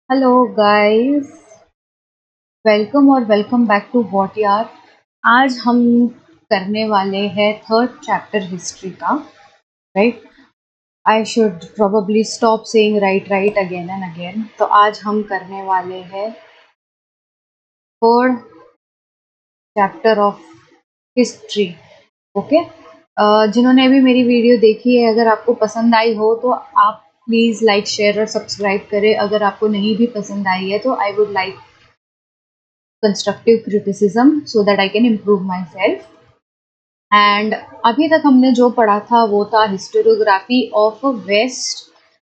Hello guys, welcome और welcome back to what यार। आज हम करने वाले हैं थर्ड चैप्टर हिस्ट्री का। Right, I should probably stop saying right again and again. तो आज हम करने वाले हैं third chapter of history. Okay, जिन्होंने अभी मेरी वीडियो देखी है, अगर आपको पसंद आई हो तो आप प्लीज़ लाइक शेयर और सब्सक्राइब करें। अगर आपको नहीं भी पसंद आई है तो I would like constructive criticism so that I can improve myself. And अभी तक हमने जो पढ़ा था वो था historiography of West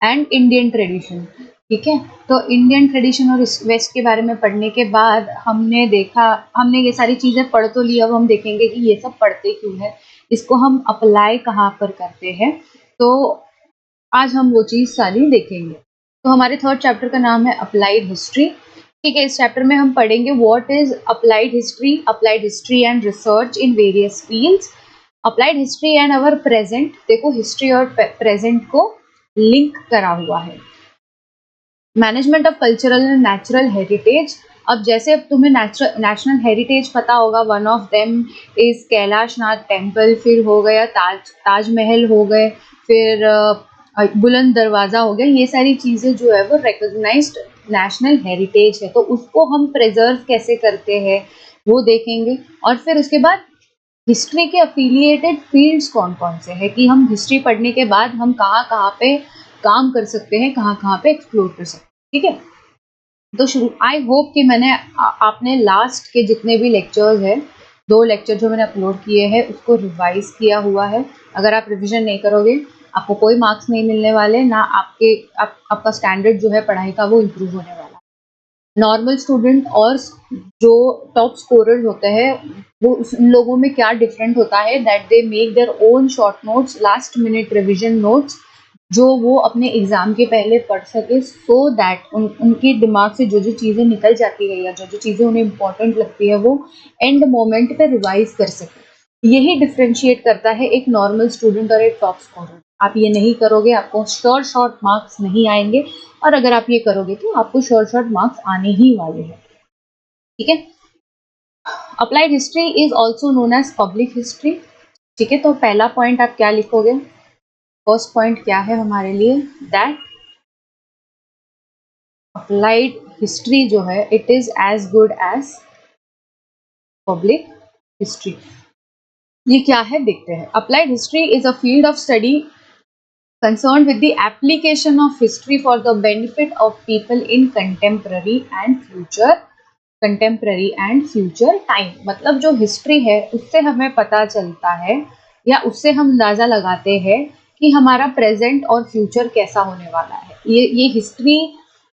and Indian tradition. ठीक है, तो इंडियन ट्रेडिशन और वेस्ट के बारे में पढ़ने के बाद हमने ये सारी चीज़ें पढ़ तो ली। अब हम देखेंगे कि ये सब पढ़ते क्यों है, इसको हम अप्लाई कहाँ पर करते हैं। तो आज हम वो चीज़ सारी देखेंगे। तो हमारे थर्ड चैप्टर का नाम है अप्लाइड हिस्ट्री। ठीक है, इस चैप्टर में हम पढ़ेंगे what is applied history and research in various fields, applied history and our present. देखो, हिस्ट्री और प्रेजेंट को लिंक करा हुआ है। Management of cultural and natural heritage. अब जैसे तुम्हें नेशनल हेरिटेज पता होगा, one of them is Kailash Nath temple, फिर हो गया ताजमहल हो गए, फिर बुलंद दरवाज़ा हो गया। ये सारी चीज़ें जो है वो रिकॉग्नाइज्ड नेशनल हेरिटेज है, तो उसको हम प्रिजर्व कैसे करते हैं वो देखेंगे। और फिर उसके बाद हिस्ट्री के अफिलिएटेड फील्ड्स कौन कौन से हैं, कि हम हिस्ट्री पढ़ने के बाद हम कहाँ कहाँ पे काम कर सकते हैं, कहाँ कहाँ पे एक्सप्लोर कर सकते हैं। ठीक है, तो शुरू, आई होप कि आपने लास्ट के जितने भी लेक्चर्स है, 2 लेक्चर जो मैंने अपलोड किए हैं उसको रिवाइज किया हुआ है। अगर आप रिविजन नहीं करोगे आपको कोई मार्क्स नहीं मिलने वाले, ना आपका स्टैंडर्ड जो है पढ़ाई का वो इम्प्रूव होने वाला। नॉर्मल स्टूडेंट और जो टॉप स्कोरर्स होते हैं वो उन लोगों में क्या डिफरेंट होता है, that they make their own short notes, last minute revision notes, जो वो अपने एग्जाम के पहले पढ़ सके, सो दैट उनके दिमाग से जो जो चीज़ें निकल जाती है या जो जो चीज़ें उन्हें इम्पोर्टेंट लगती है वो एंड मोमेंट पे रिवाइज कर सके। यही डिफ्रेंशिएट करता है एक नॉर्मल स्टूडेंट और एक टॉप स्कोरर। आप ये नहीं करोगे आपको शॉर्ट मार्क्स नहीं आएंगे, और अगर आप ये करोगे तो आपको शॉर्ट मार्क्स आने ही वाले हैं। ठीक है, applied history is also known as public history. ठीक है, तो पहला पॉइंट आप क्या लिखोगे? फर्स्ट पॉइंट क्या है हमारे लिए? दैट अप्लाइड हिस्ट्री जो है it is as good as public history. ये क्या है देखते हैं। Applied history is a field of study concerned with the application of history for the benefit of people in contemporary and future time। मतलब जो history है उससे हमें पता चलता है या उससे हम अंदाज़ा लगाते हैं कि हमारा प्रेजेंट और फ्यूचर कैसा होने वाला है। ये हिस्ट्री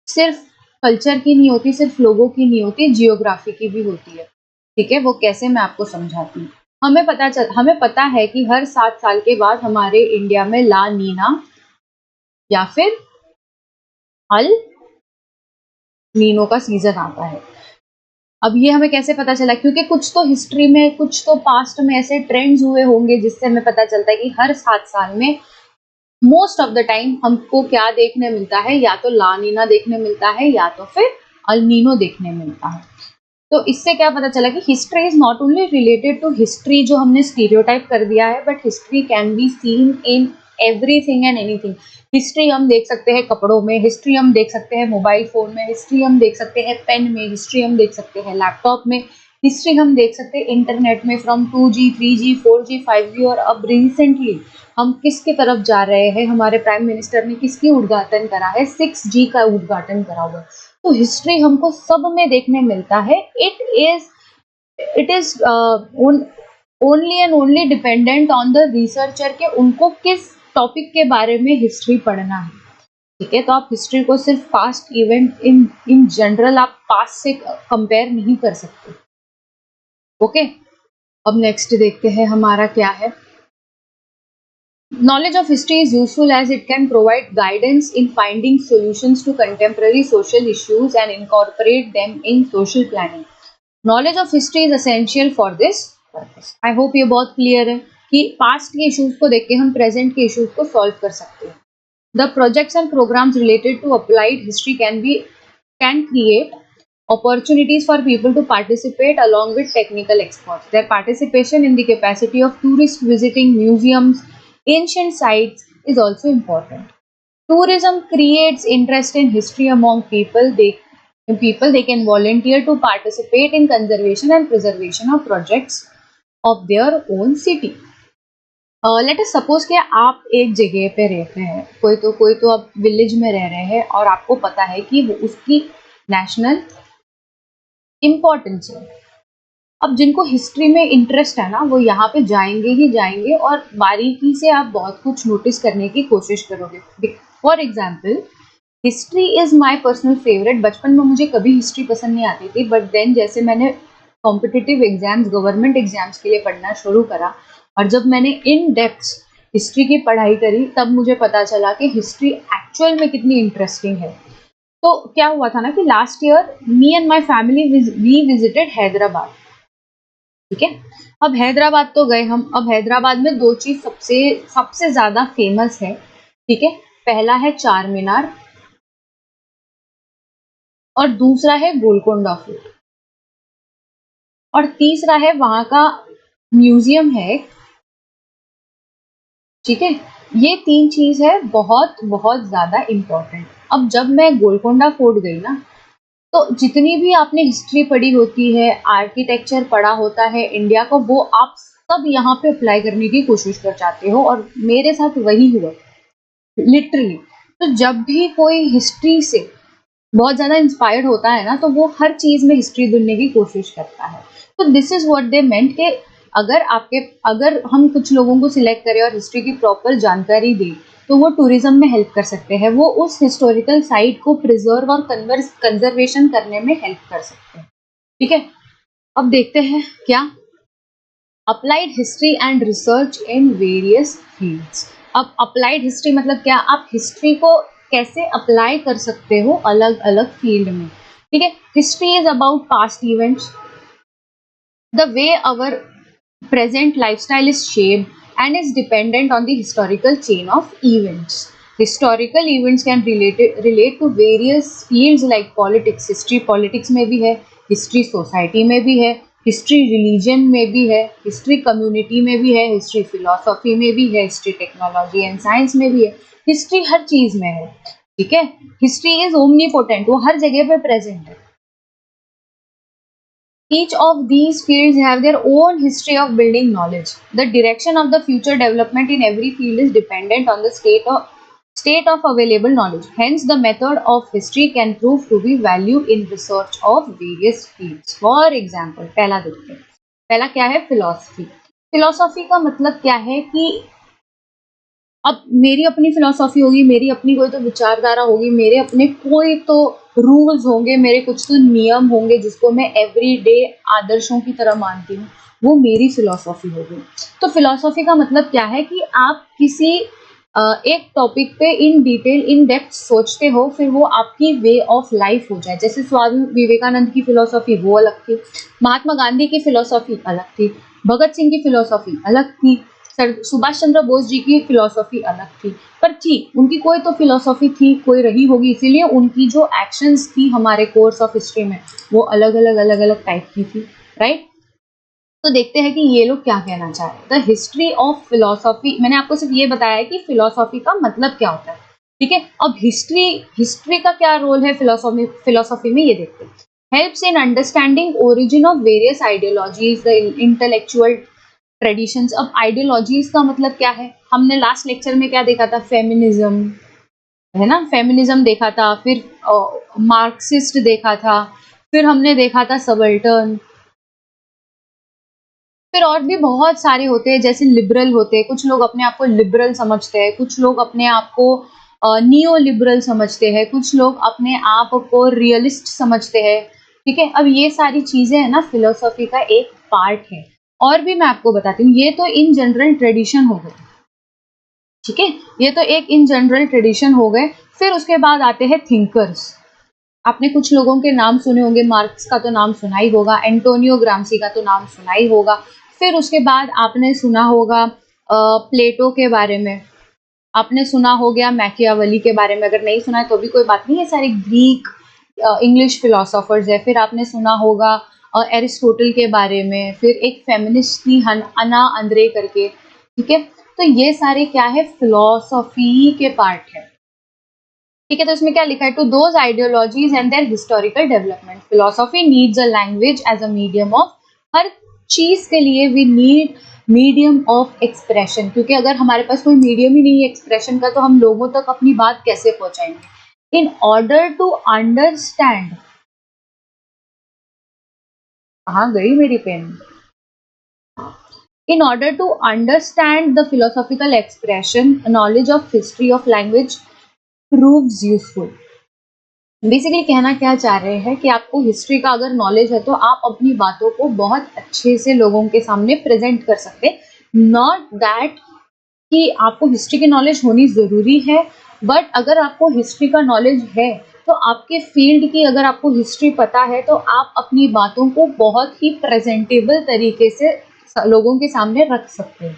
सिर्फ कल्चर की नहीं होती, सिर्फ लोगों की नहीं होती, जियोग्राफी की भी होती है। ठीक है, वो कैसे मैं आपको समझाती हूँ। हमें पता है कि हर 7 साल के बाद हमारे इंडिया में ला नीना या फिर अल नीनो का सीजन आता है। अब ये हमें कैसे पता चला? क्योंकि कुछ तो हिस्ट्री में, कुछ तो पास्ट में ऐसे ट्रेंड्स हुए होंगे जिससे हमें पता चलता है कि हर 7 साल में मोस्ट ऑफ द टाइम हमको क्या देखने मिलता है, या तो ला नीना देखने मिलता है या तो फिर अल नीनो देखने मिलता है। तो इससे क्या पता चला कि history is not only related to history जो हमने स्टीरियोटाइप कर दिया है, but history can be seen in everything and anything. History हम देख सकते हैं कपड़ों में, हिस्ट्री हम देख सकते हैं मोबाइल फोन में, हिस्ट्री हम देख सकते हैं पेन में, हिस्ट्री हम देख सकते हैं लैपटॉप में, हिस्ट्री हम देख सकते हैं इंटरनेट में, from 2G 3G 4G 5G, और अब रिसेंटली हम किसके तरफ जा रहे हैं, हमारे प्राइम मिनिस्टर ने किसकी उद्घाटन करा है? 6G का उद्घाटन करा हुआ है। तो हिस्ट्री हमको सब में देखने मिलता है। It is only and only dependent on the researcher के उनको किस टॉपिक के बारे में हिस्ट्री पढ़ना है। ठीक है, तो आप हिस्ट्री को सिर्फ पास्ट इवेंट इन जनरल आप पास्ट से कंपेयर नहीं कर सकते। ओके, अब नेक्स्ट देखते हैं हमारा क्या है। Knowledge of history is useful as it can provide guidance in finding solutions to contemporary social issues and incorporate them in social planning. Knowledge of history is essential for this purpose. I hope ये बहुत clear है कि past के issues को देख के हम present के इश्यूज को सॉल्व कर सकते हैं। The projects and programs related to applied history can be can create opportunities for people to participate along with technical experts. Their participation in the capacity of tourists visiting museums, ancient sites is also important. Tourism creates interest in history among people. They can volunteer to participate in conservation and preservation of projects of their own city. Let us suppose कि आप एक जगह पे रहते हैं, कोई तो आप विलेज में रह रहे हैं और आपको पता है कि वो उसकी नेशनल इम्पोर्टेंस है। अब जिनको हिस्ट्री में इंटरेस्ट है ना, वो यहाँ पे जाएंगे ही जाएंगे और बारीकी से आप बहुत कुछ नोटिस करने की कोशिश करोगे। For example, history is my personal favourite. बचपन में मुझे कभी हिस्ट्री पसंद नहीं आती थी, बट देन जैसे मैंने कॉम्पिटिटिव एग्जाम्स, गवर्नमेंट एग्जाम्स के लिए पढ़ना शुरू करा और जब मैंने इन डेप्थ हिस्ट्री की पढ़ाई करी, तब मुझे पता चला कि हिस्ट्री एक्चुअल में कितनी इंटरेस्टिंग है। तो क्या हुआ था ना कि last year me and my family we visited Hyderabad. ठीक है, अब हैदराबाद तो गए हम। अब हैदराबाद में दो चीज सबसे ज्यादा फेमस है। ठीक है, पहला है चार मीनार और दूसरा है गोलकोंडा फोर्ट और तीसरा है वहां का म्यूजियम है। ठीक है, ये तीन चीज है बहुत बहुत ज्यादा इम्पोर्टेंट। अब जब मैं गोलकोंडा फोर्ट गई ना, तो जितनी भी आपने हिस्ट्री पढ़ी होती है, आर्किटेक्चर पढ़ा होता है इंडिया को, वो आप सब यहाँ पे अप्लाई करने की कोशिश कर जाते हो और मेरे साथ वही हुआ लिटरली। तो जब भी कोई हिस्ट्री से बहुत ज्यादा इंस्पायर्ड होता है ना, तो वो हर चीज में हिस्ट्री ढूंढने की कोशिश करता है। तो दिस इज व्हाट दे मेंट कि अगर हम कुछ लोगों को सिलेक्ट करें और हिस्ट्री की प्रॉपर जानकारी दें, तो वो टूरिज्म में हेल्प कर सकते हैं। वो उस हिस्टोरिकल साइट को प्रिजर्व और कंजर्वेशन करने में हेल्प कर सकते हैं। ठीक है, अब देखते हैं क्या applied history and research in various fields. अब अप्लाइड हिस्ट्री मतलब क्या? आप हिस्ट्री को कैसे अप्लाई कर सकते हो अलग अलग फील्ड में। ठीक है, history is about past events, the way our present lifestyle is shaped and is dependent on the historical chain of events. Historical events can relate to various fields like politics. History politics में भी है, history society में भी है, history religion में भी है, history community में भी है, history philosophy में भी है, history technology and science में भी है। history हर चीज में है। ठीक है, history is omnipotent, वो हर जगह पे present है। Each of these fields have their own history of building knowledge. The direction of the future development in every field is dependent on the state of available knowledge. Hence, the method of history can prove to be value in research of various fields. For example, पहला देखते हैं। पहला क्या है? Philosophy. Philosophy का मतलब क्या है कि अब मेरी अपनी फिलॉसफी होगी, मेरी अपनी कोई तो विचारधारा होगी, मेरे अपने कोई तो रूल्स होंगे, मेरे कुछ तो नियम होंगे जिसको मैं एवरीडे आदर्शों की तरह मानती हूँ, वो मेरी फिलॉसफी होगी। तो फिलॉसफी का मतलब क्या है कि आप किसी एक टॉपिक पे इन डिटेल इन डेप्थ सोचते हो, फिर वो आपकी वे ऑफ लाइफ हो जाए। जैसे स्वामी विवेकानंद की फिलॉसफी वो अलग थी, महात्मा गांधी की फिलॉसफी अलग थी, भगत सिंह की फिलॉसफी अलग थी, सुभाष चंद्र बोस जी की फिलॉसफी अलग थी, पर थी उनकी कोई तो फिलॉसफी थी, कोई रही होगी, इसीलिए उनकी जो एक्शंस थी हमारे कोर्स ऑफ हिस्ट्री में वो अलग अलग टाइप की थी। राइट, तो देखते हैं कि ये लोग क्या कहना चाह रहे हैं। द हिस्ट्री ऑफ फिलॉसफी, मैंने आपको सिर्फ ये बताया है कि फिलॉसफी का मतलब क्या होता है। ठीक है, अब हिस्ट्री का क्या रोल है फिलॉसफी में, ये देखते हैं। Helps in understanding origin of various ideologies, the intellectual traditions. अब आइडियोलॉजीज का मतलब क्या है? हमने लास्ट लेक्चर में क्या देखा था? फेमिनिज्म, है ना, फेमिनिज्म देखा था, फिर मार्क्सिस्ट देखा था, फिर हमने देखा था सबल्टर्न, फिर और भी बहुत सारे होते हैं, जैसे लिबरल होते हैं। कुछ लोग अपने आप को लिबरल समझते हैं, कुछ लोग अपने आप को नियो लिबरल समझते हैं, कुछ लोग अपने आप को रियलिस्ट समझते हैं। ठीक है, अब ये सारी चीजें है ना फिलोसफी का एक पार्ट है। और भी मैं आपको बताती हूँ, ये तो इन जनरल ट्रेडिशन हो गए। ठीक है, ये तो एक इन जनरल ट्रेडिशन हो गए। फिर उसके बाद आते हैं थिंकर्स। आपने कुछ लोगों के नाम सुने होंगे, मार्क्स का तो नाम सुना ही होगा, एंटोनियो ग्राम्सी का तो नाम सुना ही होगा। फिर उसके बाद आपने सुना होगा प्लेटो के बारे में, आपने सुना हो गया मैकियावेली के बारे में। अगर नहीं सुना है तो भी कोई बात नहीं, ये सारे ग्रीक इंग्लिश फिलोसोफर्स है, फिर आपने सुना होगा एरिस्टोटल के बारे में, फिर एक फेमिनिस्ट थी अना अंद्रे करके, ठीक है। तो ये सारे क्या है, फिलोसॉफी के पार्ट है, ठीक है। तो इसमें क्या लिखा है, to those ideologies and their historical development philosophy needs a language as a medium of, हर चीज के लिए we need medium of expression, क्योंकि अगर हमारे पास कोई मीडियम ही नहीं है एक्सप्रेशन का, तो हम लोगों तक अपनी बात कैसे पहुंचाएंगे। इन ऑर्डर टू अंडरस्टैंड, कहाँ गई मेरी pen, in order to understand the philosophical expression, knowledge of history of language proves useful। Basically कहना क्या चाह रहे हैं कि आपको हिस्ट्री का अगर नॉलेज है तो आप अपनी बातों को बहुत अच्छे से लोगों के सामने प्रेजेंट कर सकते हैं। नॉट दैट कि आपको हिस्ट्री की नॉलेज होनी ज़रूरी है, बट अगर आपको हिस्ट्री का नॉलेज है तो आपके फील्ड की अगर आपको हिस्ट्री पता है तो आप अपनी बातों को बहुत ही प्रेजेंटेबल तरीके से लोगों के सामने रख सकते हैं,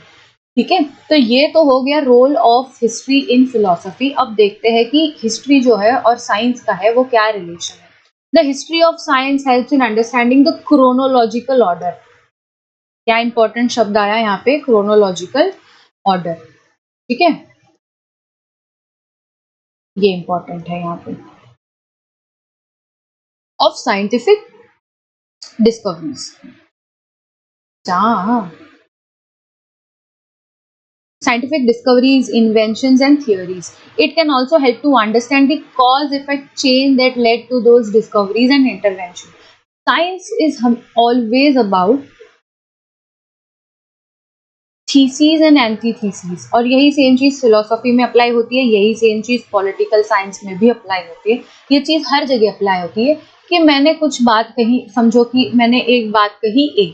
ठीक है। तो ये तो हो गया role of history in philosophy. अब देखते हैं कि हिस्ट्री जो है और साइंस का है वो क्या रिलेशन है। The history of science helps in understanding the chronological order. क्या इंपॉर्टेंट शब्द आया यहाँ पे, क्रोनोलॉजिकल ऑर्डर, ठीक है, ये इंपॉर्टेंट है यहाँ पे। Of scientific discoveries, scientific discoveries, inventions, and theories. It can also help to understand the cause-effect chain that led to those discoveries and interventions. Science is always about theses and antitheses, और यही same चीज philosophy में apply होती है, यही same चीज political science में भी अप्लाई होती है। ये चीज हर जगह अप्लाई होती है कि मैंने कुछ बात कही, समझो कि मैंने एक बात कही ए,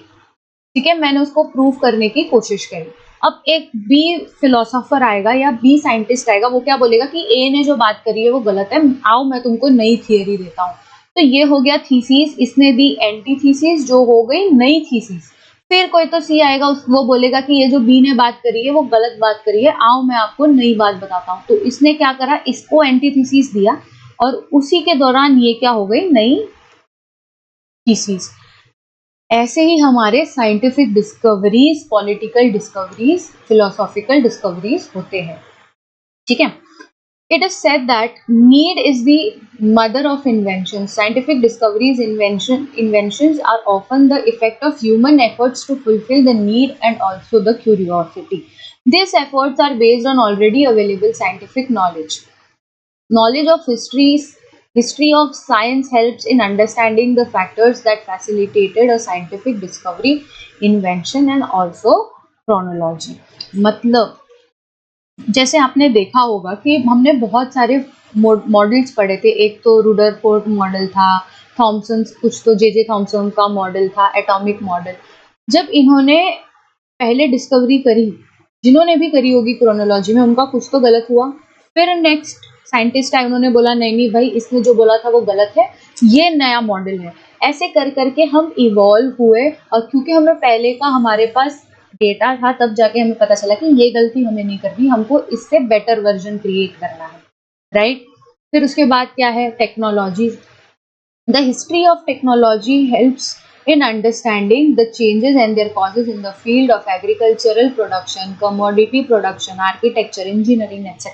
ठीक है, मैंने उसको प्रूव करने की कोशिश करी। अब एक बी फिलोसोफर आएगा या बी साइंटिस्ट आएगा, वो क्या बोलेगा कि ए ने जो बात करी है वो गलत है, आओ मैं तुमको नई थियरी देता हूँ। तो ये हो गया थीसिस, इसने दी एंटी थीसिस जो हो गई नई थीसिस। फिर कोई तो सी आएगा, वो बोलेगा कि ये जो बी ने बात करी है वो गलत बात करी है, आओ मैं आपको नई बात बताता हूँ। तो इसने क्या करा, इसको एंटी थीसिस दिया और उसी के दौरान ये क्या हो गई, नई थीसिस। ऐसे ही हमारे scientific discoveries, political discoveries, philosophical discoveries होते हैं, ठीक है। It is said that need is the mother of invention. Scientific discoveries, inventions are often the effect of human efforts to fulfill the need and also the curiosity. These efforts are based on already available scientific knowledge. Knowledge of history of science helps in understanding the factors that facilitated a scientific discovery, invention and also chronology. मतलब जैसे आपने देखा होगा कि हमने बहुत सारे models पढ़े थे। एक तो रुदरफोर्ड मॉडल था, थॉमसन, कुछ तो जे थॉमसन का मॉडल था, एटॉमिक मॉडल। जब इन्होंने पहले डिस्कवरी करी, जिन्होंने भी करी होगी क्रोनोलॉजी में, उनका कुछ तो गलत हुआ। फिर नेक्स्ट साइंटिस्ट आए, उन्होंने बोला नहीं नहीं भाई, इसने जो बोला था वो गलत है, ये नया मॉडल है। ऐसे कर करके हम इवॉल्व हुए, और क्योंकि हमें पहले का हमारे पास डेटा था, तब जाके हमें पता चला कि ये गलती हमें नहीं करनी, हमको इससे बेटर वर्जन क्रिएट करना है, राइट। फिर उसके बाद क्या है, technology. The history of technology helps in understanding the changes and their causes in the field of agricultural production, commodity production, architecture, engineering, etc.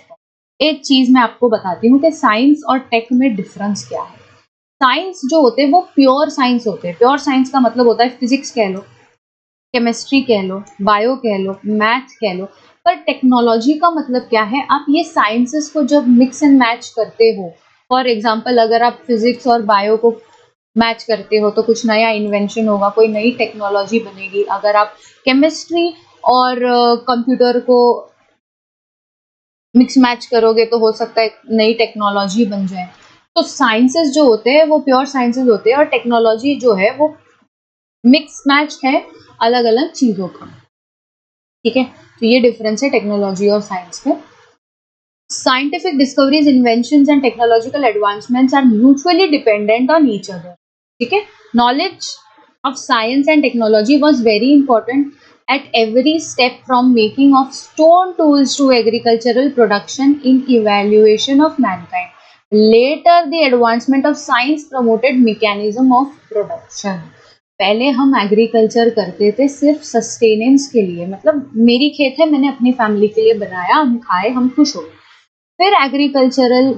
एक चीज मैं आपको बताती हूँ कि साइंस और टेक में डिफरेंस क्या है। साइंस जो होते हैं वो प्योर साइंस होते हैं। प्योर साइंस का मतलब होता है फिजिक्स कह लो, केमिस्ट्री कह लो, बायो कह लो, मैथ कह लो। पर टेक्नोलॉजी का मतलब क्या है, आप ये साइंसेस को जब मिक्स एंड मैच करते हो, फॉर एग्जाम्पल अगर आप फिजिक्स और बायो को मैच करते हो तो कुछ नया इन्वेंशन होगा, कोई नई टेक्नोलॉजी बनेगी। अगर आप केमिस्ट्री और कंप्यूटर को मिक्स मैच करोगे तो हो सकता है नई टेक्नोलॉजी बन जाए। तो साइंसेस जो होते हैं वो प्योर साइंसेस होते हैं, और टेक्नोलॉजी जो है वो मिक्स मैच है अलग अलग चीजों का, ठीक है। तो ये डिफरेंस है टेक्नोलॉजी और साइंस में। Scientific discoveries, inventions and technological advancements are mutually dependent on each other. ठीक है, knowledge of science and technology was very important at every step, from making of stone tools to agricultural production in evaluation of mankind. Later the advancement of science promoted mechanism of production. पहले हम agriculture करते थे सिर्फ sustenance के लिए, मतलब मेरी खेत है, मैंने अपनी फैमिली के लिए बनाया, हम खाए, हम खुश हो गए। फिर एग्रीकल्चरल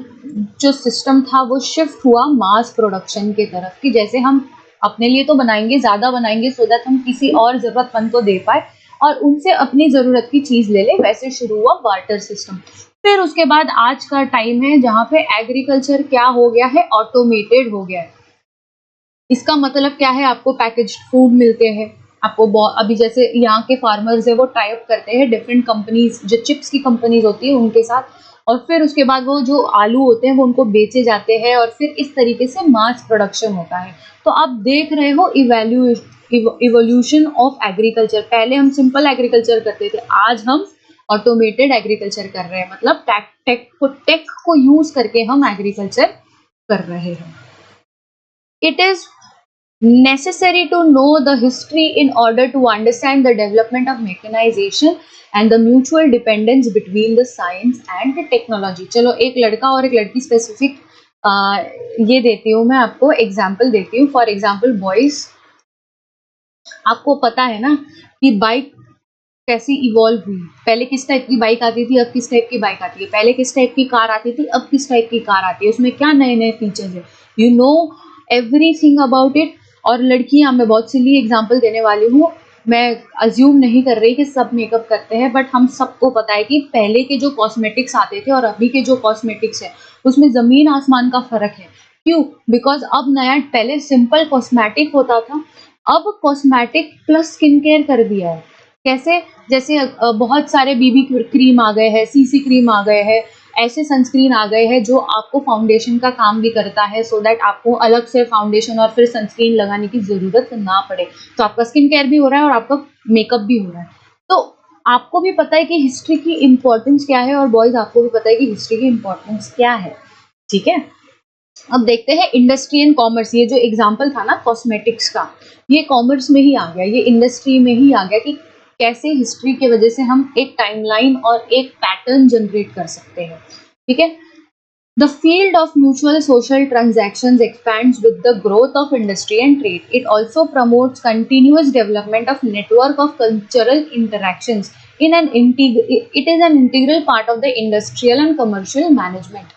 जो सिस्टम था वो शिफ्ट हुआ मास प्रोडक्शन की तरफ, कि जैसे हम अपने लिए तो बनाएंगे, ज़्यादा बनाएंगे सो दैट हम किसी और ज़रूरतमंद को दे पाए और उनसे अपनी ज़रूरत की चीज़ ले ले। वैसे शुरू हुआ बार्टर सिस्टम। फिर उसके बाद आज का टाइम है जहाँ पे एग्रीकल्चर क्या हो गया है, ऑटोमेटेड हो गया है। इसका मतलब क्या है, आपको पैकेज्ड फूड मिलते हैं, आपको अभी जैसे यहाँ के फार्मर्स है वो टाई अप करते हैं डिफरेंट कंपनीज, जो चिप्स की कंपनीज होती है उनके साथ, और फिर उसके बाद वो जो आलू होते हैं वो उनको बेचे जाते हैं और फिर इस तरीके से मास प्रोडक्शन होता है। तो आप देख रहे हो इवोल्यूशन ऑफ एग्रीकल्चर। पहले हम सिंपल एग्रीकल्चर करते थे, आज हम ऑटोमेटेड एग्रीकल्चर कर रहे हैं, मतलब टेक को यूज करके हम एग्रीकल्चर कर रहे हैं। It is necessary to know the history in order to understand the development of mechanization and the mutual dependence between the science and the technology। चलो एक लड़का और एक लड़की स्पेसिफिक ये देती हूँ, मैं आपको एग्जाम्पल देती हूँ। फॉर एग्जाम्पल बॉयज, आपको पता है ना कि बाइक कैसी इवॉल्व हुई, पहले किस टाइप की बाइक आती थी, अब किस टाइप की बाइक आती है, पहले किस टाइप की कार आती थी, अब किस टाइप की कार आती है, उसमें क्या नए नए फीचर्स है, you know everything about it. और लड़कियां, मैं बहुत सिली एग्जांपल देने वाली हूँ, मैं अज्यूम नहीं कर रही कि सब मेकअप करते हैं, बट हम सबको पता है कि पहले के जो कॉस्मेटिक्स आते थे और अभी के जो कॉस्मेटिक्स है उसमें जमीन आसमान का फर्क है। क्यों? बिकॉज अब नया, पहले सिंपल कॉस्मेटिक होता था, अब कॉस्मेटिक प्लस स्किन केयर कर दिया है। कैसे? जैसे बहुत सारे बीबी क्रीम आ गए हैं, सीसी क्रीम आ गए हैं, ऐसे सनस्क्रीन आ गए हैं जो आपको फाउंडेशन का काम भी करता है, सो दैट आपको अलग से फाउंडेशन और फिर सनस्क्रीन लगाने की जरूरत ना पड़े। तो आपका स्किन केयर भी हो रहा है और आपका मेकअप भी हो रहा है। तो आपको भी पता है कि हिस्ट्री की इम्पोर्टेंस क्या है, और बॉयज आपको भी पता है कि हिस्ट्री की इम्पोर्टेंस क्या है। ठीक है, अब देखते हैं इंडस्ट्री एंड कॉमर्स। ये जो एग्जाम्पल था ना कॉस्मेटिक्स का, ये कॉमर्स में ही आ गया, ये इंडस्ट्री में ही आ गया कि कैसे हिस्ट्री की वजह से हम एक टाइमलाइन और एक पैटर्न जनरेट कर सकते हैं। ठीक है, the field of mutual social transactions expands with the growth of industry and trade. It also promotes continuous development of network of cultural interactions in an it is an integral part of the industrial and commercial management.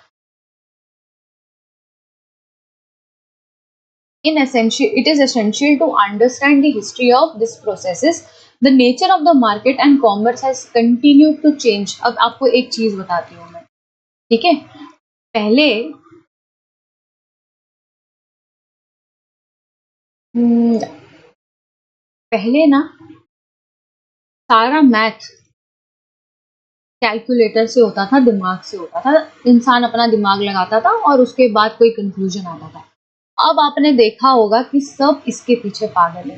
It is essential to understand the history of these processes. The nature of the market and commerce has continued to change. अब आपको एक चीज बताती हूँ मैं, ठीक है? पहले पहले ना सारा मैथ कैलकुलेटर से होता था, दिमाग से होता था, इंसान अपना दिमाग लगाता था और उसके बाद कोई कंक्लूजन आता था। अब आपने देखा होगा कि सब इसके पीछे पागल है,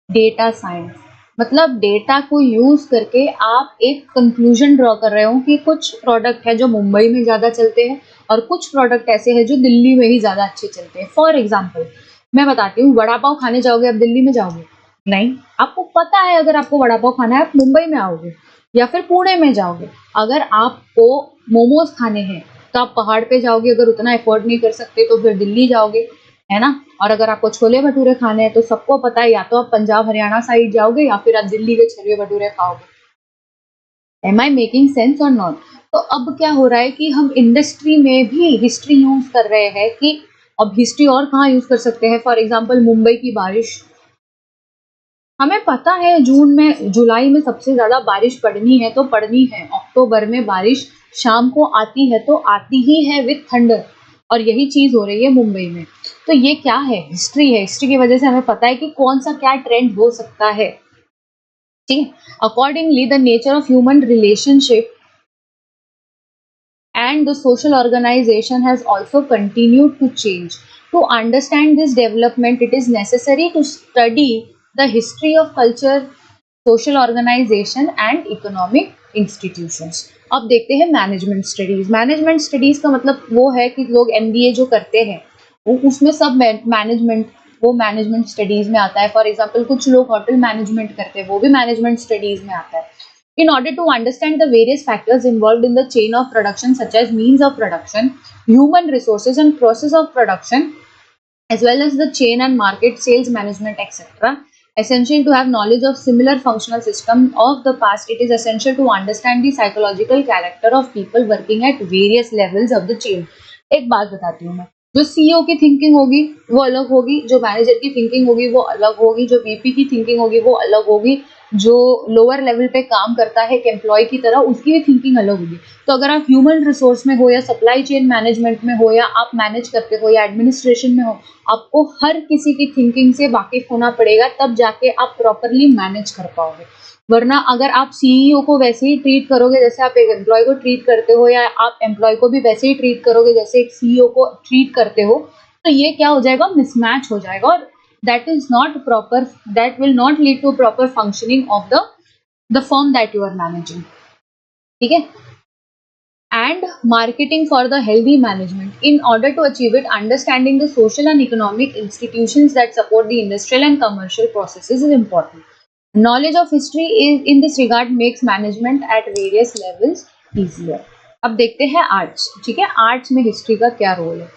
डेटा साइंस। मतलब डेटा को यूज करके आप एक कंक्लूजन ड्रॉ कर रहे हो कि कुछ प्रोडक्ट है जो मुंबई में ज्यादा चलते हैं और कुछ प्रोडक्ट ऐसे हैं जो दिल्ली में ही ज्यादा अच्छे चलते हैं। फॉर एग्जाम्पल मैं बताती हूँ, वड़ा पाव खाने जाओगे आप दिल्ली में जाओगे? नहीं, आपको पता है अगर आपको वड़ा पाव खाना है आप मुंबई में आओगे या फिर पुणे में जाओगे। अगर आपको मोमोज खाने हैं तो आप पहाड़ पे जाओगे, अगर उतना एफोर्ड नहीं कर सकते तो फिर दिल्ली जाओगे, है ना? और अगर आपको छोले भटूरे खाने हैं तो सबको पता है या तो आप पंजाब हरियाणा साइड जाओगे या फिर आप दिल्ली के छोले भटूरे खाओगे। एम आई मेकिंग सेंस और नॉट? तो अब क्या हो रहा है कि हम इंडस्ट्री में भी हिस्ट्री यूज कर रहे हैं कि अब हिस्ट्री और कहाँ यूज कर सकते हैं। फॉर एग्जाम्पल मुंबई की बारिश, हमें पता है जून में, जुलाई में सबसे ज्यादा बारिश पड़नी है तो पड़नी है, अक्टूबर में बारिश शाम को आती है तो आती ही है विथ थंडर, और यही चीज हो रही है मुंबई में। तो ये क्या है? हिस्ट्री है। हिस्ट्री की वजह से हमें पता है कि कौन सा क्या ट्रेंड हो सकता है। ठीक है, accordingly the nature of human relationship and the social organization has also continued to change. To understand this development, it is necessary to study the history of culture, social organization and economic institutions. अब देखते हैं management studies. Management studies का मतलब वो है कि लोग MBA जो करते हैं वो उसमें सब मैनेजमेंट, वो मैनेजमेंट स्टडीज में आता है। फॉर एग्जांपल कुछ लोग होटल मैनेजमेंट करते हैं, वो भी मैनेजमेंट स्टडीज में आता है। In order to understand the various factors involved in the chain of production, such as means of production, human resources and process of production, as well as the chain and market, sales management, etc. Essential to have knowledge of similar functional system of the past. It is essential to understand the psychological character of people working at various levels of the chain. एक बात बताती हूँ मैं, जो CEO की thinking होगी वो अलग होगी, जो मैनेजर की थिंकिंग होगी वो अलग होगी, जो वीपी की थिंकिंग होगी वो अलग होगी, जो लोअर लेवल पे काम करता है एक एम्प्लॉय की तरह उसकी भी थिंकिंग अलग होगी। तो अगर आप ह्यूमन रिसोर्स में हो या सप्लाई चेन मैनेजमेंट में हो या आप मैनेज करते हो या एडमिनिस्ट्रेशन में हो, आपको हर किसी की थिंकिंग से वाकिफ होना पड़ेगा, तब जाके आप प्रॉपरली मैनेज कर पाओगे। वरना अगर आप सीईओ को वैसे ही ट्रीट करोगे जैसे आप एक एम्प्लॉय को ट्रीट करते हो, या आप एम्प्लॉय को भी वैसे ही ट्रीट करोगे जैसे एक सीईओ को ट्रीट करते हो, तो ये क्या हो जाएगा, मिसमैच हो जाएगा, और that is not proper, that will not lead to proper functioning of the firm that you are managing. ठीक है? And marketing for the healthy management. In order to achieve it, understanding the social and economic institutions that support the industrial and commercial processes is important. Knowledge of history is in this regard makes management at various levels easier. अब देखते हैं arts. ठीक है, arts में history का क्या role है।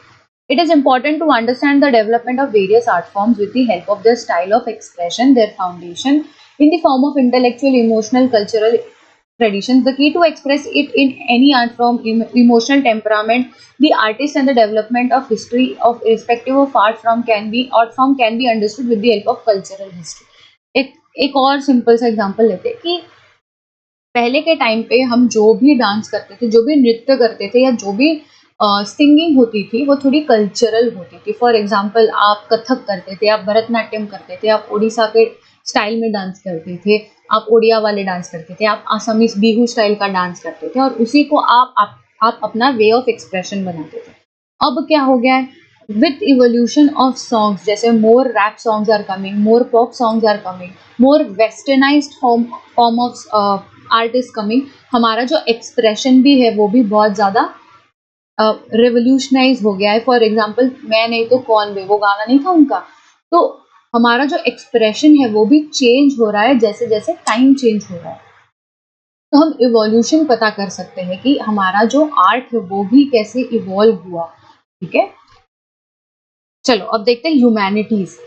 It is important to understand the development of various art forms with the help of their style of expression, their foundation in the form of intellectual, emotional, cultural traditions. The key to express it in any art form, emotional temperament, the artist and the development of history of irrespective of art form can be understood with the help of cultural history. एक और simple सा example लेते हैं कि पहले के time पे हम जो भी डांस करते थे, जो भी नृत्य करते थे, या जो भी सिंगिंग होती थी वो थोड़ी कल्चरल होती थी। फॉर एग्जांपल आप कथक करते थे, आप भरतनाट्यम करते थे, आप ओडिशा के स्टाइल में डांस करते थे, आप ओडिया वाले डांस करते थे, आप आसामीज बिहू स्टाइल का डांस करते थे, और उसी को आप अपना वे ऑफ एक्सप्रेशन बनाते थे। अब क्या हो गया है, with evolution of songs, जैसे more rap songs are coming, more pop songs are coming, more westernized form of art is coming, हमारा जो एक्सप्रेशन भी है वो भी बहुत ज़्यादा रेवोल्यूशनाइज हो गया है। फॉर एग्जाम्पल, मैं नहीं तो कौन वे, वो गाना नहीं था उनका, तो हमारा जो एक्सप्रेशन है वो भी चेंज हो रहा है जैसे जैसे टाइम चेंज हो रहा है। तो हम इवोल्यूशन पता कर सकते हैं कि हमारा जो आर्ट है वो भी कैसे इवॉल्व हुआ। ठीक है, चलो अब देखते हैं ह्यूमैनिटीज।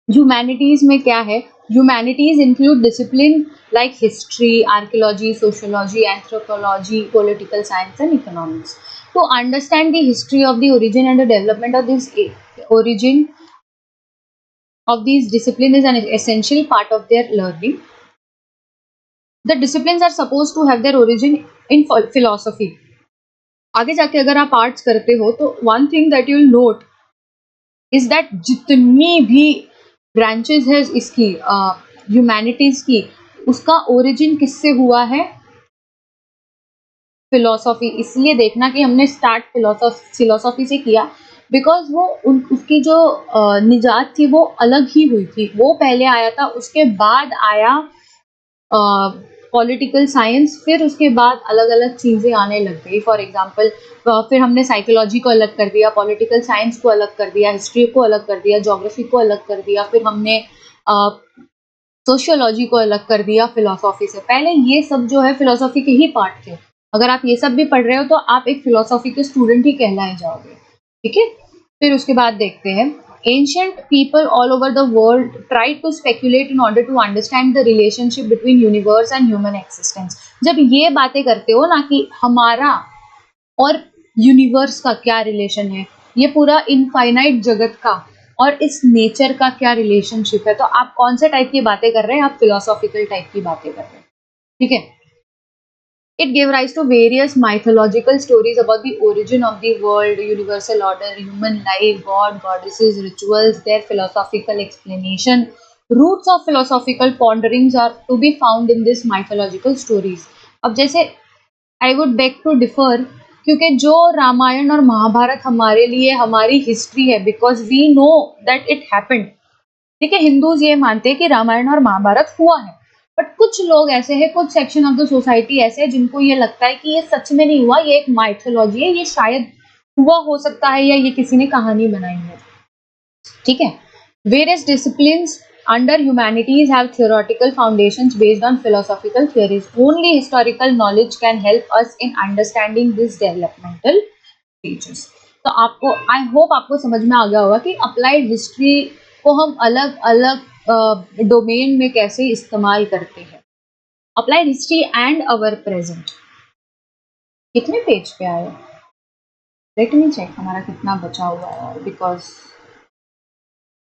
ह्यूमैनिटीज में क्या है, humanities include discipline like history, archaeology, sociology, anthropology, political science and economics. To understand the history of the origin and the development of this origin of these disciplines is an essential part of their learning. The disciplines are supposed to have their origin in philosophy. आगे जाके अगर आप arts करते हो तो one thing that you will note is that जितनी भी branches है इसकी ह्यूमैनिटीज की, उसका ओरिजिन किससे हुआ है, फिलोसॉफी। इसलिए देखना कि हमने स्टार्ट फिलोसॉफी से किया, बिकॉज वो उसकी जो निजात थी वो अलग ही हुई थी। वो पहले आया था, उसके बाद आया पॉलिटिकल साइंस, फिर उसके बाद अलग अलग चीज़ें आने लग गई। फॉर एग्जांपल फिर हमने साइकोलॉजी को अलग कर दिया, पॉलिटिकल साइंस को अलग कर दिया, हिस्ट्री को अलग कर दिया, ज्योग्राफी को अलग कर दिया, फिर हमने सोशियोलॉजी को अलग कर दिया फिलोसॉफी से। पहले ये सब जो है फिलोसॉफी के ही पार्ट थे। अगर आप ये सब भी पढ़ रहे हो तो आप एक फिलोसॉफी के स्टूडेंट ही कहलाए जाओगे। ठीक है, फिर उसके बाद देखते हैं ancient people all over the world try to speculate in order to understand the relationship between universe and human existence. जब ये बातें करते हो ना कि हमारा और यूनिवर्स का क्या रिलेशन है, ये पूरा इनफाइनाइट जगत का और इस नेचर का क्या रिलेशनशिप है, तो आप कौन से टाइप की बातें कर रहे हैं, आप फिलोसॉफिकल टाइप की बातें कर रहे हैं। ठीक है, it gave rise to various mythological stories about the origin of the world, universal order, human life, god, goddesses, rituals, their philosophical explanation. Roots of philosophical ponderings are to be found in these mythological stories. अब जैसे I would beg to differ, क्योंकि जो रामायण और महाभारत हमारे लिए हमारी history है, because we know that it happened. ठीक है, हिंदूज ये मानते हैं कि रामायण और महाभारत हुआ है, बट कुछ लोग ऐसे हैं, कुछ सेक्शन ऑफ द सोसाइटी ऐसे है जिनको ये लगता है कि ये सच में नहीं हुआ, ये एक माइथोलॉजी है, ये शायद हुआ हो सकता है, या ये किसी ने कहानी बनाई है। ठीक है, various disciplines under humanities have theoretical foundations based on philosophical theories. Only historical knowledge can help us in understanding these developmental stages. तो आपको आई होप आपको समझ में आ गया होगा कि अप्लाइड हिस्ट्री को हम अलग अलग डोमेन में कैसे इस्तेमाल करते हैं. Applied history and our present. कितने पेज पे आए? लेट मी चेक हमारा कितना बचा हुआ है, बिकॉज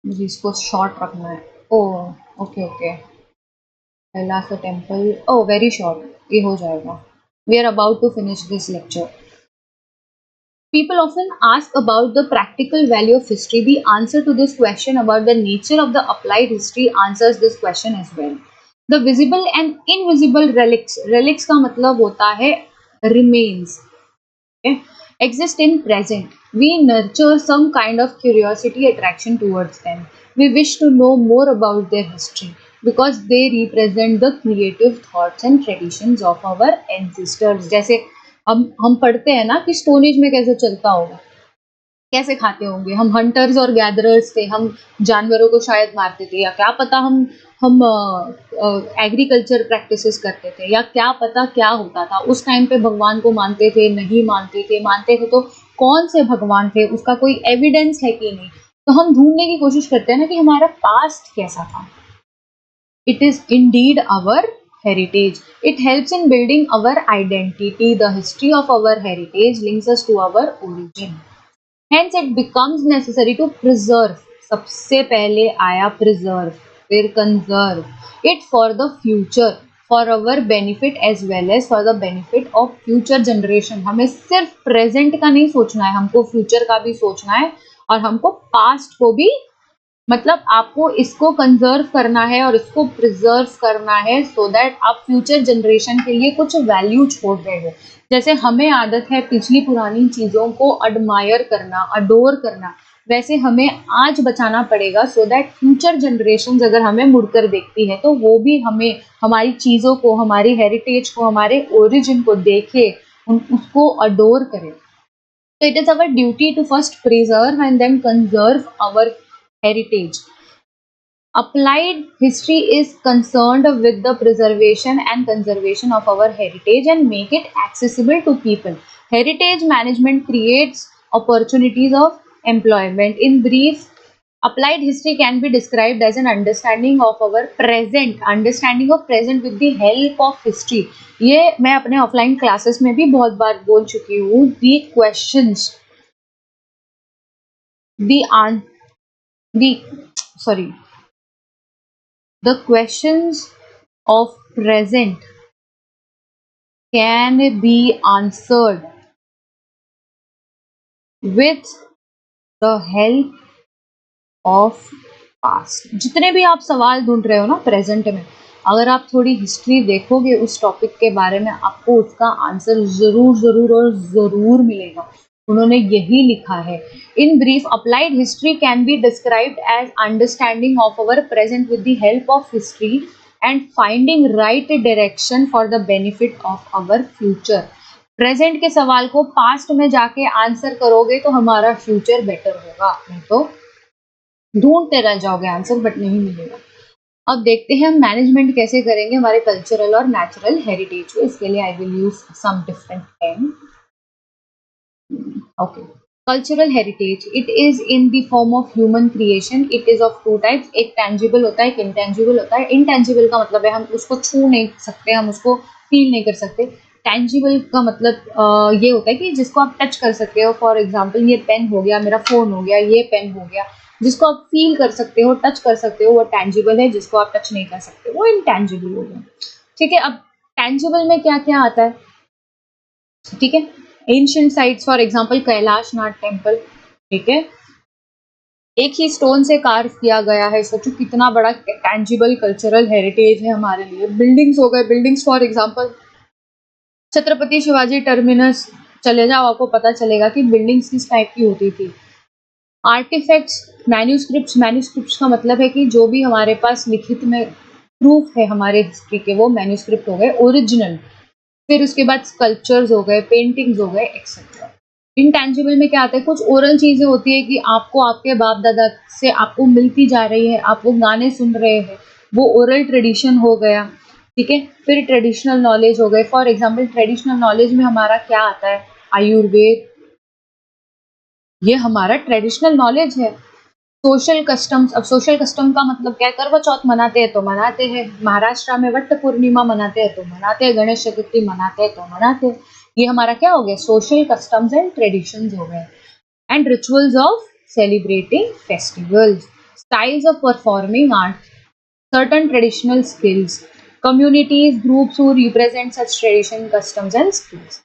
मुझे इसको शॉर्ट रखना है. Oh okay okay. Kailash temple. Oh very short. ये हो जाएगा. We are about to finish this lecture. People often ask about the practical value of history. The answer to this question about the nature of the applied history answers this question as well. The visible and invisible relics. Relics का मतलब होता है remains. Okay? Exist in present. We nurture some kind of curiosity, attraction towards them. We wish to know more about their history because they represent the creative thoughts and traditions of our ancestors. जैसे हम पढ़ते हैं ना कि stone age में कैसे चलता होगा, कैसे खाते होंगे. हम हंटर्स और गैदरर्स थे, हम जानवरों को शायद मारते थे, या क्या पता हम एग्रीकल्चर प्रैक्टिसेस करते थे, या क्या पता क्या होता था उस टाइम पे. भगवान को मानते थे, नहीं मानते थे, मानते थे तो कौन से भगवान थे, उसका कोई एविडेंस है कि नहीं. तो हम ढूंढने की कोशिश करते हैं ना कि हमारा पास्ट कैसा था. It is indeed our heritage. It helps in building our identity. The history of our heritage links us to our origin. Hence it becomes necessary to preserve. सबसे पहले आया preserve, फिर conserve it for the future, for our benefit as well as for the benefit of future generation. हमें सिर्फ present का नहीं सोचना है, हमको future का भी सोचना है और हमको past को भी, मतलब आपको इसको कंजर्व करना है और इसको प्रिजर्व करना है सो दैट आप फ्यूचर जनरेशन के लिए कुछ वैल्यू छोड़ रहे हो. जैसे हमें आदत है पिछली पुरानी चीज़ों को एडमायर करना, अडोर करना, वैसे हमें आज बचाना पड़ेगा सो दैट फ्यूचर जनरेशन अगर हमें मुड़कर देखती है तो वो भी हमें, हमारी चीज़ों को, हमारी हेरिटेज को, हमारे ओरिजिन को देखे, उसको अडोर करें. So it is our duty to first preserve and then conserve our heritage. Applied history is concerned with the preservation and conservation of our heritage and make it accessible to people. Heritage management creates opportunities of employment. In brief, applied history can be described as an understanding of our present, understanding of present with the help of history. ये मैं अपने offline classes में भी बहुत बार बोल चुकी हूँ. The questions, the questions of present can be answered with the help of past. जितने भी आप सवाल ढूंढ रहे हो ना प्रेजेंट में, अगर आप थोड़ी हिस्ट्री देखोगे उस टॉपिक के बारे में, आपको उसका आंसर जरूर जरूर और जरूर मिलेगा. उन्होंने यही लिखा है. In brief, applied history can be described as understanding of our present with the help of history and finding right direction for the benefit of our future. Present के सवाल को पास्ट में जाके आंसर करोगे तो हमारा फ्यूचर बेटर होगा, नहीं तो ढूंढते रह जाओगे आंसर बट नहीं मिलेगा. अब देखते हैं हम मैनेजमेंट कैसे करेंगे हमारे कल्चरल और नेचुरल हेरिटेज को. इसके लिए I will use some different pen. Okay. Cultural heritage. It is in the form of human creation. It is of two types. एक tangible होता है, एक intangible होता है. Intangible का मतलब है हम उसको छू नहीं सकते, हम उसको फील नहीं कर सकते. Tangible का मतलब ये होता है कि जिसको आप टच कर सकते हो. फॉर एग्जाम्पल ये पेन हो गया, मेरा फोन हो गया, ये पेन हो गया. जिसको आप फील कर सकते हो, टच कर सकते हो, वो tangible है. जिसको आप टच नहीं कर सकते वो intangible हो गया. ठीक है. अब tangible में क्या क्या आता है, ठीक है. Ancient sites, for example Kailash Nath temple, ठीक है, एक ही स्टोन से कार्व किया गया है. सोचो कितना बड़ा टैंजिबल कल्चरल हेरिटेज है हमारे लिए. बिल्डिंग्स हो गए, buildings for example Chhatrapati Shivaji terminus चले जाओ, आपको पता चलेगा कि बिल्डिंग्स किस टाइप की होती थी. Artefacts, manuscripts. मैन्यूस्क्रिप्ट्स का मतलब है कि जो भी हमारे पास लिखित में प्रूफ है हमारे हिस्ट्री के, वो मैन्यूस्क्रिप्ट हो गए, ओरिजिनल. फिर उसके बाद स्कल्पचर्स हो गए, पेंटिंग्स हो गए, एक्सेट्रा. इंटेंजिबल में क्या आता है, कुछ ओरल चीजें होती है कि आपको आपके बाप दादा से आपको मिलती जा रही है, आप वो गाने सुन रहे हैं, वो ओरल ट्रेडिशन हो गया, ठीक है। फिर ट्रेडिशनल नॉलेज हो गए, फॉर एग्जाम्पल ट्रेडिशनल नॉलेज में हमारा क्या आता है, आयुर्वेद, ये हमारा ट्रेडिशनल नॉलेज है। सोशल कस्टम्स, अब सोशल कस्टम का मतलब क्या है, करवा चौथ मनाते हैं तो मनाते हैं, महाराष्ट्र में वट्ट पूर्णिमा मनाते हैं तो मनाते हैं, गणेश चतुर्थी मनाते हैं तो मनाते हैं, ये हमारा क्या हो गया, सोशल कस्टम्स एंड ट्रेडिशंस हो गए। And rituals of celebrating festivals, styles of performing art, certain traditional skills, communities groups who represent such tradition customs and skills।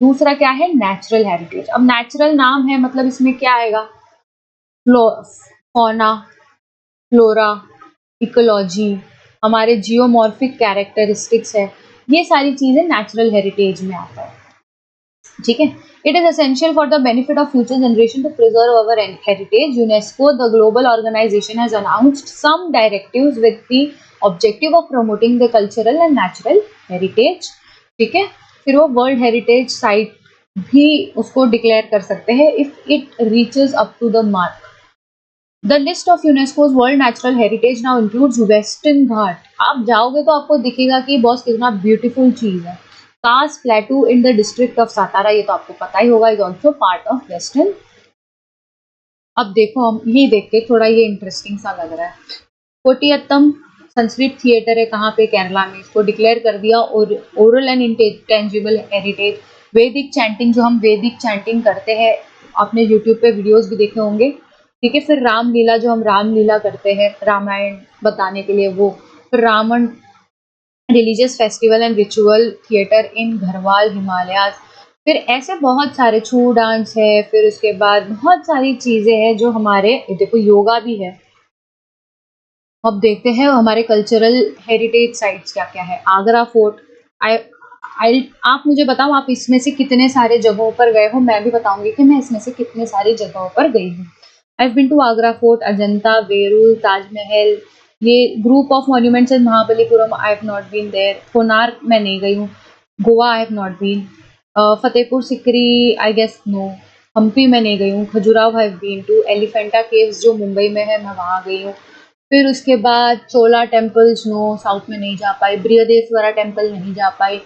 दूसरा क्या है, नेचुरल हेरिटेज। अब नेचुरल नाम है मतलब इसमें क्या आएगा, फौना, फ्लोरा, इकोलॉजी, हमारे जियोमॉर्फिक कैरेक्टरिस्टिक्स है, ये सारी चीजें नेचुरल हेरिटेज में आता है, ठीक है। It is essential for the benefit of future generation to preserve our heritage. UNESCO the global organisation has announced some directives with the objective of promoting the cultural and natural heritage, ठीक है। फिर वो world heritage site भी उसको declare कर सकते हैं if it reaches up to the mark. The list of UNESCO's world natural heritage now includes western Ghat. आप जाओगे तो आपको दिखेगा कि बॉस कितना ब्यूटीफुल चीज है। Kaas plateau in the district of Satara, ये तो आपको पता ही होगा, is also part of western. अब देखो, हम ये देख के थोड़ा ये इंटरेस्टिंग सा लग रहा है। कोटियत्तम संस्कृत थिएटर है कहाँ पे, केरला में, इसको डिक्लेयर कर दिया और ओरल एंड इंटेंजिबल हेरिटेज। वैदिक चैंटिंग, जो हम वैदिक चैंटिंग करते हैं, आपने यूट्यूब पे वीडियोस भी देखे होंगे, ठीक है। फिर रामलीला, जो हम रामलीला करते हैं रामायण बताने के लिए, वो। फिर Ravan religious festival and ritual theatre in Garhwal Himalayas. फिर ऐसे बहुत सारे, छू डांस है, फिर उसके बाद बहुत सारी चीजें हैं जो हमारे, देखो योगा भी है। अब देखते हैं हमारे कल्चरल हेरिटेज साइट्स क्या क्या है। आगरा फोर्ट, आई आप मुझे बताओ आप इसमें से कितने सारे जगहों पर गए हो, मैं भी बताऊंगी कि मैं इसमें से कितने सारी जगहों पर गई हूँ। I have been to Agra fort, Ajanta, Verul, Taj Mahal, ये group of monuments in Mahabalipuram, I have not been there. Konark मैं नहीं गई हूँ। Goa I have not been. Fatehpur Sikri I guess no. Hampi मैं नहीं गई हूँ। Khajuraho I have been to. Elephanta caves जो मुंबई में है, मैं वहाँ गई हूँ। फिर उसके बाद चोला टेम्पल्स, नो, साउथ में नहीं जा पाई। बृहदेश्वरा टेम्पल नहीं जा पाई।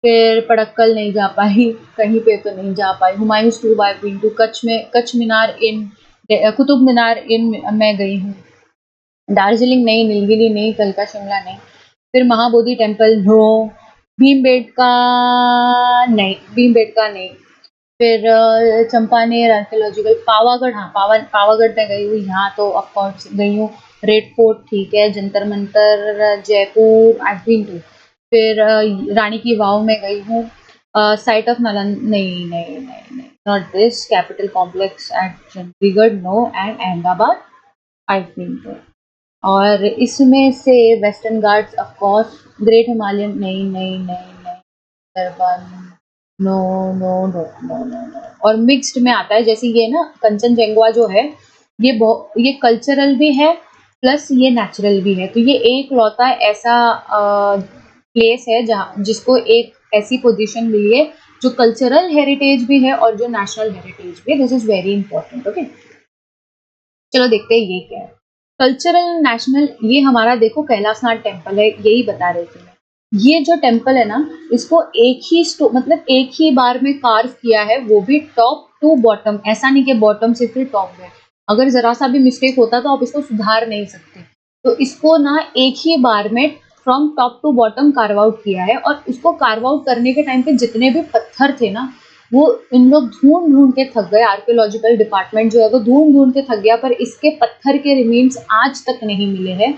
फिर पड़क्कल नहीं जा पाई, कहीं पे तो नहीं जा पाई। Humayun's tomb I have been to. Kutch में, कच्छ मीनार इन, कुतुब मीनार इन मैं गई हूँ। दार्जिलिंग नहीं, नीलगिरी नहीं, कलका शिमला नहीं। फिर महाबोधि टेम्पल नो। भीमबेटका नहीं, भीमबेटका नहीं। फिर चंपानेर आर्कियोलॉजिकल, पावागढ़, हाँ पावागढ़ में गई हूँ, यहाँ तो ऑफ कोर्स गई हूँ। रेड फोर्ट ठीक है, Jantar Mantar Jaipur I have been too. फिर रानी की वाव में गई हूँ। साइट ऑफ नालंदा नहीं नहीं नहीं नहीं, not this. Capitol Complex at Chandigarh no, and Ahmedabad I have been too. और इसमें से Western Ghats of course, Great Himalayan नहीं नहीं नहीं नहीं, Durbar no no no no no no. और मिक्स्ड में आता है, जैसे ये ना कंचनजंगा जो है, ये कल्चरल भी है प्लस ये नेचुरल भी है। तो ये एक लौता ऐसा प्लेस है जहाँ, जिसको एक ऐसी पोजीशन मिली है जो कल्चरल हेरिटेज भी है और जो नेशनल हेरिटेज भी है। This is very important, okay. चलो देखते हैं ये क्या है। कल्चरल नेशनल, ये हमारा देखो कैलाशनाथ टेम्पल है, यही बता रही थी मैं। ये जो टेम्पल है ना, इसको एक ही मतलब एक ही बार में कार्व किया है, वो भी टॉप टू बॉटम, ऐसा नहीं कि बॉटम से फिर टॉप गए। अगर जरा सा भी मिस्टेक होता तो आप इसको सुधार नहीं सकते। तो इसको ना एक ही बार में from top to bottom carve out किया है। और इसको कार्व आउट करने के टाइम पे जितने भी पत्थर थे ना, वो इन लोग ढूंढ ढूंढ के थक गए। आर्कियोलॉजिकल डिपार्टमेंट जो है वो ढूंढ ढूंढ के थक गया, पर इसके पत्थर के रिमेन्स आज तक नहीं मिले हैं।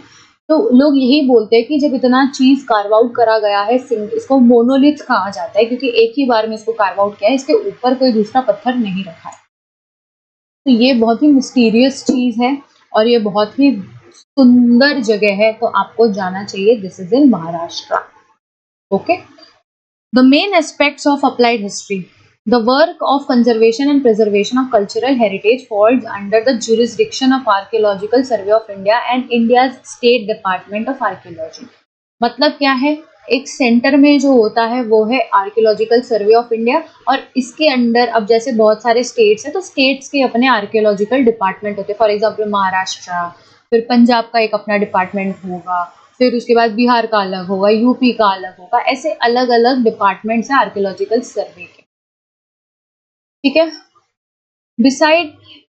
तो लोग यही बोलते हैं कि जब इतना चीज कार्व आउट करा गया है, इसको मोनोलिथ कहा जाता है, क्योंकि एक ही बार में इसको कार्व आउट किया है, इसके ऊपर कोई दूसरा पत्थर नहीं रखा है। तो ये बहुत ही मिस्टीरियस चीज है और ये बहुत ही सुंदर जगह है, तो आपको जाना चाहिए। This is in Maharashtra, okay. The main aspects of applied history. The work of conservation and preservation of cultural heritage falls under the jurisdiction of Archaeological Survey of India and India's State Department of Archaeology। मतलब क्या है, एक centre में जो होता है वो है आर्कियोलॉजिकल सर्वे ऑफ इंडिया, और इसके अंडर अब जैसे बहुत सारे स्टेट्स हैं तो स्टेट्स के अपने आर्कियोलॉजिकल डिपार्टमेंट होते हैं। फॉर एग्जांपल महाराष्ट्र, फिर पंजाब का एक अपना डिपार्टमेंट होगा, फिर उसके बाद बिहार का अलग होगा, यूपी का अलग होगा, ऐसे अलग अलग डिपार्टमेंट्स हैं आर्कियोलॉजिकल सर्वे के। ठीक है। Beside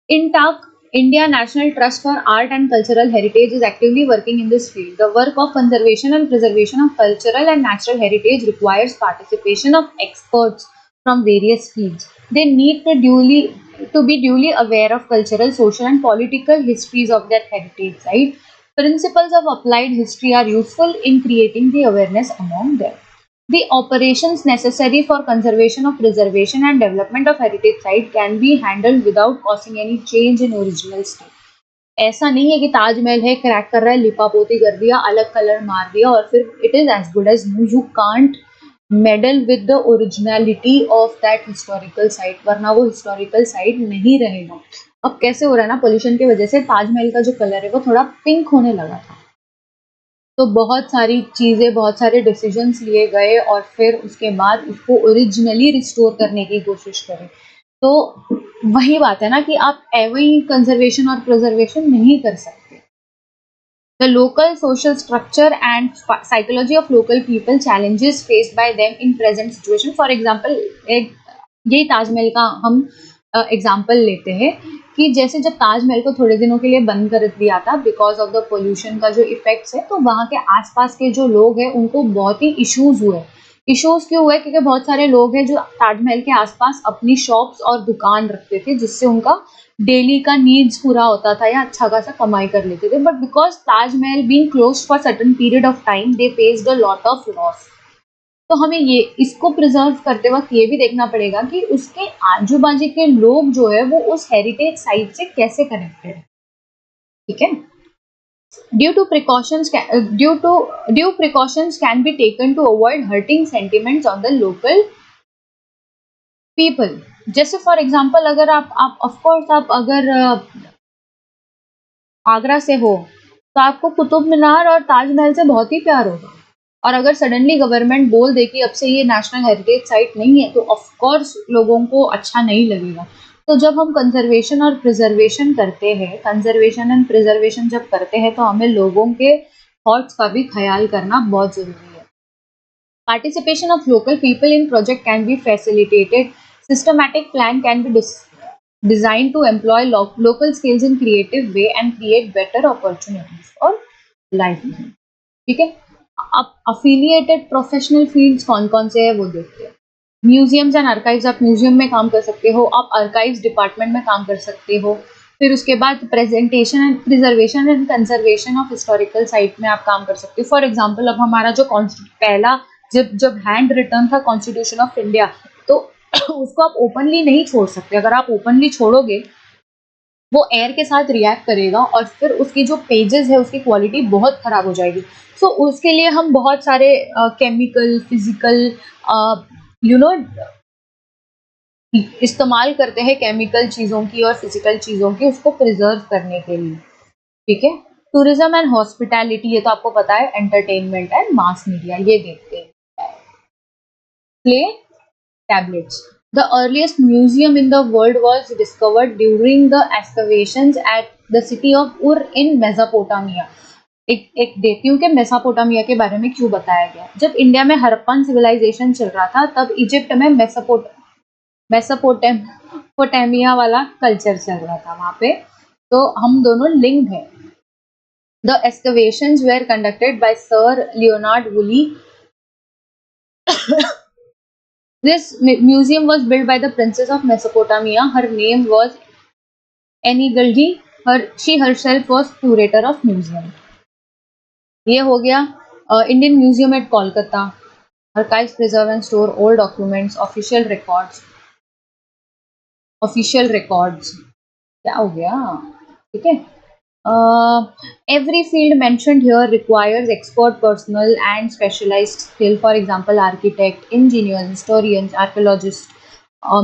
INTAC, India National Trust for Art and Cultural Heritage is actively working in this field. The work of conservation and preservation of cultural and natural heritage requires participation of experts from various fields. They need to be duly aware of cultural, social, and political histories of their heritage site. Principles of applied history are useful in creating the awareness among them. The operations necessary for conservation of preservation and development of heritage site can be handled without causing any change in original state. ऐसा नहीं है कि ताजमहल है, crack कर रहा है, लिपापोती कर दिया, अलग कलर मार दिया और फिर it is as good as new. You can't meddle with the originality of that historical site, वरना वो हिस्टोरिकल साइट नहीं रहेगा। अब कैसे हो रहा है ना, पोल्यूशन की वजह से ताजमहल का जो कलर है वो थोड़ा पिंक होने लगा था। तो बहुत सारी चीज़ें, बहुत सारे डिसीजंस लिए गए और फिर उसके बाद उसको ओरिजिनली रिस्टोर करने की कोशिश करें। तो वही बात है ना कि आप एवरी कंजर्वेशन और प्रिजर्वेशन नहीं कर सकते। The local social structure and psychology of local people challenges faced by them in present situation. For example, एक यही ताजमहल का हम एग्जाम्पल लेते हैं कि जैसे जब ताजमहल को थोड़े दिनों के लिए बंद कर दिया था बिकॉज ऑफ द पोल्यूशन का जो इफेक्ट्स है, तो वहाँ के आसपास के जो लोग हैं उनको बहुत ही इश्यूज हुए। इश्यूज क्यों हुए? क्योंकि बहुत सारे लोग हैं जो ताजमहल के आसपास अपनी शॉप्स और दुकान रखते थे जिससे उनका डेली का नीड्स पूरा होता था या अच्छा खासा कमाई कर लेते थे। But because Taj Mahal being closed for certain period of time, they faced a lot of loss. तो हमें ये इसको प्रिजर्व करते वक्त ये भी देखना पड़ेगा कि उसके आजू बाजू के लोग जो है वो उस हेरिटेज साइट से कैसे कनेक्टेड है। ठीक है। Due precautions can be taken to avoid hurting sentiments of the local people. जैसे फॉर एग्जाम्पल अगर आप ऑफकोर्स आप अगर आगरा से हो तो आपको कुतुब मीनार और ताजमहल से बहुत ही प्यार होगा, और अगर सडनली गवर्नमेंट बोल दे कि अब से ये नेशनल हेरिटेज साइट नहीं है तो ऑफकोर्स लोगों को अच्छा नहीं लगेगा। तो जब हम कंजर्वेशन और प्रिजर्वेशन करते हैं, कंजर्वेशन एंड प्रिजर्वेशन जब करते हैं तो हमें लोगों के थॉट्स का भी ख्याल करना बहुत जरूरी है। Participation of local people in project can be facilitated. Systematic plan can be designed to employ local skills in creative way and create better opportunities for livelihood. ठीक है। अब अफिलिएटेड प्रोफेशनल फील्ड्स कौन कौन से है वो देखते हैं। म्यूजियम्स एंड आर्काइव्स, आप म्यूजियम में काम कर सकते हो, आप आर्काइव्स डिपार्टमेंट में काम कर सकते हो। फिर उसके बाद presentation and preservation and conservation of historical site में आप काम कर सकते हो। फॉर एग्जाम्पल, अब हमारा जो पहला जब हैंड रिटर्न था कॉन्स्टिट्यूशन ऑफ इंडिया, तो उसको आप ओपनली नहीं छोड़ सकते। अगर आप ओपनली छोड़ोगे वो एयर के साथ रिएक्ट करेगा और फिर उसकी जो पेजेस है उसकी क्वालिटी बहुत खराब हो जाएगी। सो उसके लिए हम बहुत सारे केमिकल, फिजिकल इस्तेमाल करते हैं, केमिकल चीज़ों की और फिजिकल चीज़ों की, उसको प्रिजर्व करने के लिए। ठीक है। टूरिज्म एंड हॉस्पिटैलिटी, ये तो आपको पता है, एंटरटेनमेंट एंड मास मीडिया, ये देखते हैं। Clay tablets. The earliest museum in the world was discovered during the excavations at the city of Ur in Mesopotamia. एक देखती हूँ कि मेसोपोटामिया के बारे में क्यों बताया गया। जब इंडिया में हड़प्पन सिविलाइजेशन चल रहा था तब इजिप्ट में मेसोपोटामिया वाला कल्चर चल रहा था वहाँ पे, तो हम दोनों लिंक्ड हैं। The excavations were conducted by Sir Leonard Woolley. This museum was built by the Princess of Mesopotamia. Her name was Enigildi. She herself was curator of museum. ये हो गया Indian Museum at Kolkata. Archives preserve and store old documents, official records. क्या हो गया? ठीक है। Every field mentioned here requires expert personnel and specialized skill. For example, architect, engineers, historians, archaeologists,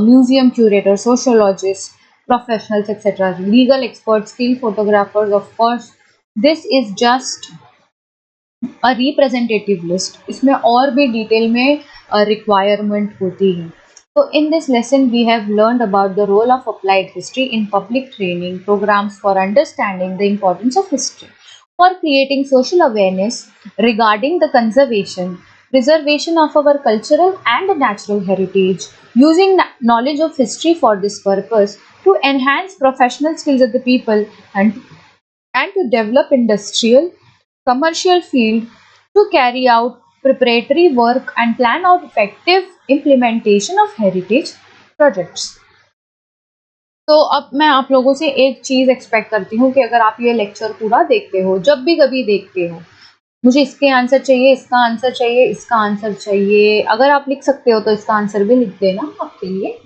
museum curators, sociologists, professionals, etc. Legal experts, skilled photographers, of course. This is just a representative list, इसमें और भी detail में requirement होती है। So in this lesson we have learned about the role of applied history in public training programs for understanding the importance of history, for creating social awareness regarding the conservation, preservation of our cultural and natural heritage, using knowledge of history for this purpose to enhance professional skills of the people and to develop industrial, commercial field to carry out preparatory work and plan out effective implementation of heritage projects. तो अब मैं आप लोगों से एक चीज़ expect करती हूँ कि अगर आप ये लेक्चर पूरा देखते हो, जब भी कभी देखते हो, मुझे इसके आंसर चाहिए, इसका आंसर चाहिए, इसका आंसर चाहिए। अगर आप लिख सकते हो तो इसका आंसर भी लिख देना, आपके लिए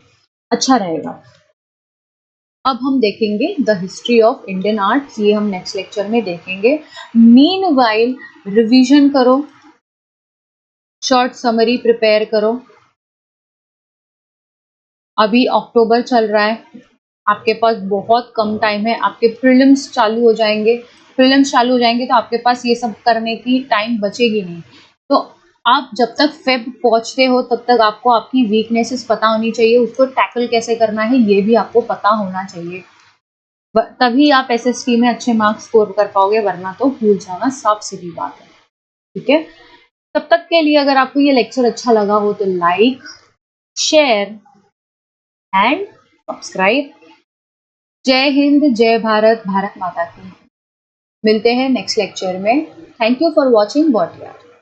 अच्छा रहेगा। अब हम देखेंगे the history of Indian art, ये हम नेक्स्ट लेक्चर में देखेंगे। मीनवाइल रिवीजन करो, शॉर्ट समरी प्रिपेयर करो। अभी अक्टूबर चल रहा है, आपके पास बहुत कम टाइम है, आपके प्रीलिम्स चालू हो जाएंगे। प्रीलिम्स चालू हो जाएंगे तो आपके पास ये सब करने की टाइम बचेगी नहीं। तो आप जब तक फेब पहुंचते हो तब तक आपको आपकी वीकनेसेस पता होनी चाहिए, उसको टैकल कैसे करना है ये भी आपको पता होना चाहिए। तभी आप एसएसटी में अच्छे मार्क्स स्कोर कर पाओगे, वरना तो भूल जाना, साफ सीधी बात है। ठीक है, तब तक के लिए अगर आपको ये लेक्चर अच्छा लगा हो तो लाइक, शेयर एंड सब्सक्राइब। जय हिंद, जय भारत, भारत माता की। मिलते हैं नेक्स्ट लेक्चर में। Thank you for watching बॉटयार्ड।